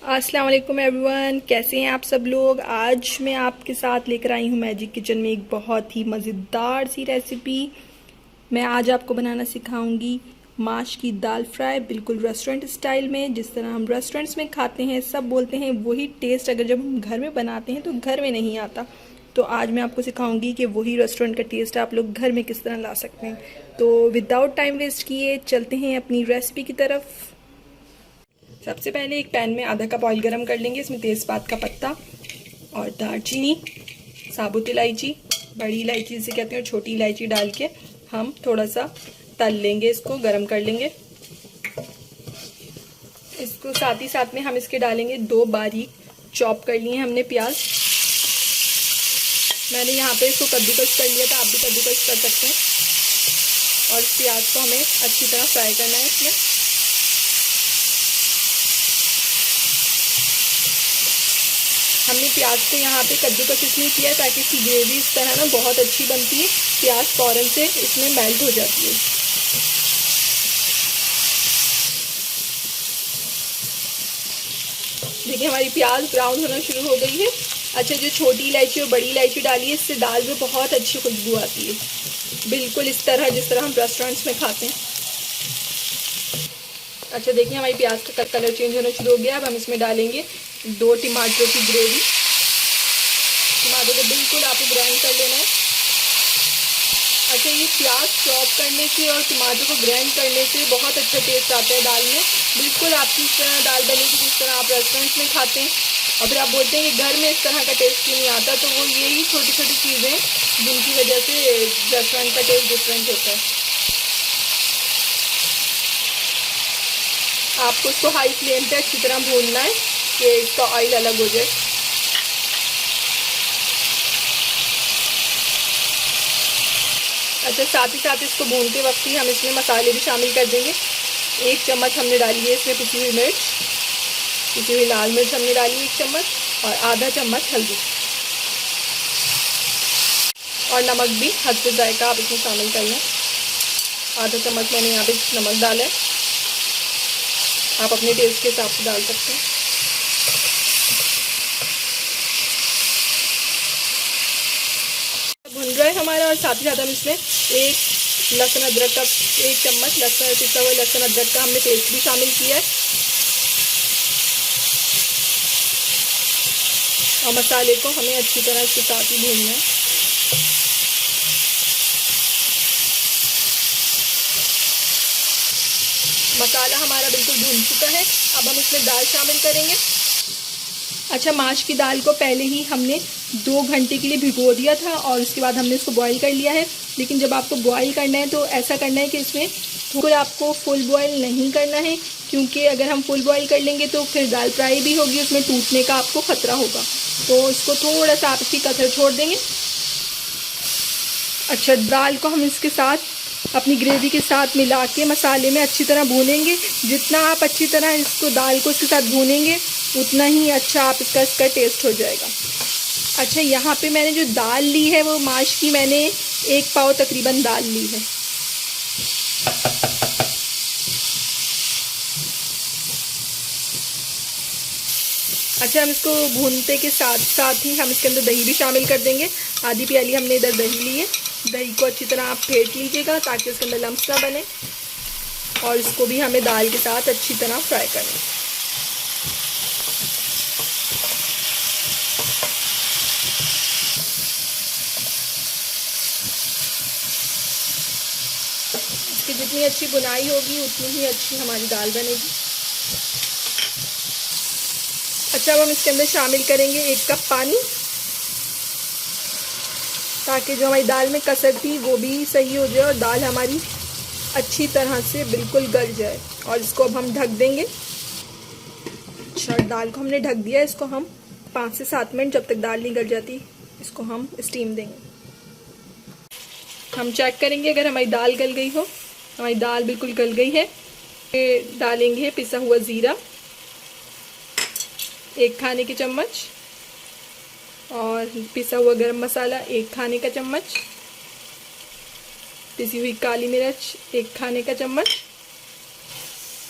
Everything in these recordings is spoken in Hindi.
अस्सलाम वालेकुम एवरीवन, कैसे हैं आप सब लोग। आज मैं आपके साथ लेकर आई हूँ मैजिक किचन में एक बहुत ही मज़ेदार सी रेसिपी। मैं आज आपको बनाना सिखाऊंगी माश की दाल फ्राई, बिल्कुल रेस्टोरेंट स्टाइल में, जिस तरह हम रेस्टोरेंट्स में खाते हैं। सब बोलते हैं वही टेस्ट अगर जब हम घर में बनाते हैं तो घर में नहीं आता। तो आज मैं आपको सिखाऊंगी कि वही रेस्टोरेंट का टेस्ट आप लोग घर में किस तरह ला सकते हैं। तो विदाउट टाइम वेस्ट किए चलते हैं अपनी रेसिपी की तरफ। सबसे पहले एक पैन में आधा कप ऑयल गरम कर लेंगे। इसमें तेज़पात का पत्ता और दालचीनी, साबुत इलायची, बड़ी इलायची जिसे कहते हैं, और छोटी इलायची डाल के हम थोड़ा सा तल लेंगे, इसको गरम कर लेंगे। इसको साथ ही साथ में हम इसके डालेंगे 2 बारीक चॉप कर लिए हमने प्याज। मैंने यहाँ पे इसको कद्दूकस कर लिया था, आप भी कद्दूकस कर सकते हैं। और प्याज को हमें अच्छी तरह फ्राई करना है इसमें। हमने प्याज को यहाँ पे कद्दूकस इसलिए किया है ताकि इसकी ग्रेवी इस तरह ना बहुत अच्छी बनती है, प्याज फौरन से इसमें मेल्ट हो जाती है। देखिए हमारी प्याज ब्राउन होना शुरू हो गई है। अच्छा, जो छोटी इलायची और बड़ी इलायची डाली है इससे दाल में बहुत अच्छी खुशबू आती है, बिल्कुल इस तरह जिस तरह हम रेस्टोरेंट्स में खाते हैं। अच्छा देखिए हमारी प्याज का कलर चेंज होना शुरू हो गया। अब हम इसमें डालेंगे 2 टमाटरों की ग्रेवी। टमाटर को बिल्कुल आपको ग्राइंड कर लेना है। अच्छा, ये प्याज चॉप करने से और टमाटर को ग्राइंड करने से बहुत अच्छा टेस्ट आता है दाल में। बिल्कुल आपकी इस तरह दाल बनेगी जिस तरह आप रेस्टोरेंट्स में खाते हैं। और फिर आप बोलते हैं कि घर में इस तरह का टेस्ट क्यों नहीं आता, तो वो यही छोटी छोटी चीज़ें जिनकी वजह से रेस्टोरेंट का टेस्ट डिफरेंट होता है। आपको इसको हाई फ्लेम पे अच्छी तरह भूनना है कि इसका ऑयल अलग हो जाए। अच्छा, साथ ही साथ इसको भूनते वक्त ही हम इसमें मसाले भी शामिल कर देंगे। 1 चम्मच हमने डाली है इसमें पिसी हुई मिर्च, पिसी हुई लाल मिर्च हमने डाली 1 चम्मच, और आधा चम्मच हल्दी, और नमक भी हद से जायका आप इसमें शामिल कर लें। आधा चम्मच मैंने यहाँ पे नमक डाला है, आप अपने टेस्ट के हिसाब से डाल सकते हैं। भुन रहा है हमारा, और साथ ही साथ हम इसमें एक लहसुन अदरक का 1 चम्मच लहसुन, पिसा हुआ लहसुन अदरक का हमने पेस्ट भी शामिल किया है। और मसाले को हमें अच्छी तरह इसके साथ ही भूनना है। मसाला हमारा बिल्कुल भून चुका है। अब हम इसमें दाल शामिल करेंगे। अच्छा, माश की दाल को पहले ही हमने 2 घंटे के लिए भिगो दिया था और उसके बाद हमने इसको बॉईल कर लिया है। लेकिन जब आपको बॉईल करना है तो ऐसा करना है कि इसमें बिल्कुल आपको फुल बॉईल नहीं करना है, क्योंकि अगर हम फुल बॉईल कर लेंगे तो फिर दाल फ्राई भी होगी, उसमें टूटने का आपको खतरा होगा। तो इसको थोड़ा सा आप इसकी कसर छोड़ देंगे। अच्छा, दाल को हम इसके साथ अपनी ग्रेवी के साथ मिला के मसाले में अच्छी तरह भूनेंगे। जितना आप अच्छी तरह इसको दाल को इसके साथ भूनेंगे उतना ही अच्छा आप इसका टेस्ट हो जाएगा। अच्छा, यहाँ पे मैंने जो दाल ली है वो माश की मैंने 1 पाव तकरीबन दाल ली है। अच्छा, हम इसको भूनते के साथ साथ ही हम इसके अंदर दही भी शामिल कर देंगे। आधी प्याली हमने इधर दही ली है। दही को अच्छी तरह आप फेंट लीजिएगा ताकि उसके अंदर लम्स ना बने, और इसको भी हमें दाल के साथ अच्छी तरह फ्राई करना है। इसकी जितनी अच्छी बुनाई होगी उतनी ही अच्छी हमारी दाल बनेगी। अच्छा, अब हम इसके अंदर शामिल करेंगे 1 कप पानी, ताकि जो हमारी दाल में कसर थी वो भी सही हो जाए और दाल हमारी अच्छी तरह से बिल्कुल गल जाए। और इसको अब हम ढक देंगे। अच्छा, दाल को हमने ढक दिया। इसको हम 5 से 7 मिनट, जब तक दाल नहीं गल जाती, इसको हम स्टीम देंगे। हम चेक करेंगे अगर हमारी दाल गल गई हो। हमारी दाल बिल्कुल गल गई है। डालेंगे पिसा हुआ ज़ीरा 1 खाने की चम्मच, और पिसा हुआ गरम मसाला 1 खाने का चम्मच, पिसी हुई काली मिर्च 1 खाने का चम्मच,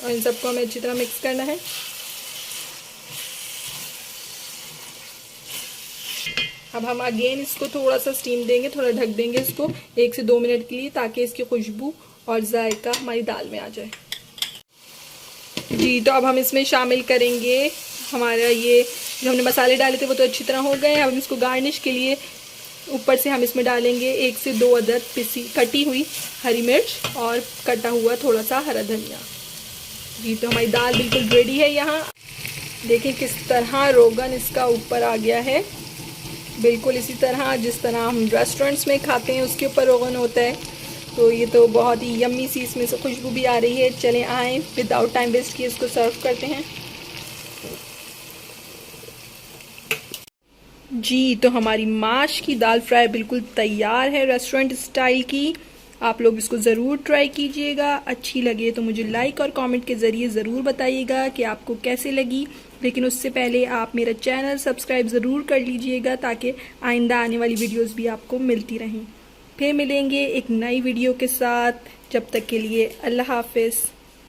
और इन सबको हमें अच्छी तरह मिक्स करना है। अब हम अगेन इसको थोड़ा सा स्टीम देंगे, थोड़ा ढक देंगे इसको 1 से 2 मिनट के लिए, ताकि इसकी खुशबू और जायका हमारी दाल में आ जाए। जी, तो अब हम इसमें शामिल करेंगे हमारा ये जो हमने मसाले डाले थे वो तो अच्छी तरह हो गए। अब हम इसको गार्निश के लिए ऊपर से हम इसमें डालेंगे 1 से 2 अदद कटी हुई हरी मिर्च और कटा हुआ थोड़ा सा हरा धनिया। जी, तो हमारी दाल बिल्कुल रेडी है। यहाँ देखिए किस तरह रोगन इसका ऊपर आ गया है, बिल्कुल इसी तरह जिस तरह हम रेस्टोरेंट्स में खाते हैं उसके ऊपर रोगन होता है। तो ये तो बहुत ही यम्मी सी इसमें से खुशबू भी आ रही है। चलें आएँ विदाउट टाइम वेस्ट किए इसको सर्व करते हैं। जी, तो हमारी माश की दाल फ्राई बिल्कुल तैयार है रेस्टोरेंट स्टाइल की। आप लोग इसको ज़रूर ट्राई कीजिएगा। अच्छी लगे तो मुझे लाइक और कमेंट के ज़रिए ज़रूर बताइएगा कि आपको कैसे लगी। लेकिन उससे पहले आप मेरा चैनल सब्सक्राइब ज़रूर कर लीजिएगा, ताकि आइंदा आने वाली वीडियोस भी आपको मिलती रहें। फिर मिलेंगे एक नई वीडियो के साथ, जब तक के लिए अल्लाह हाफिज़।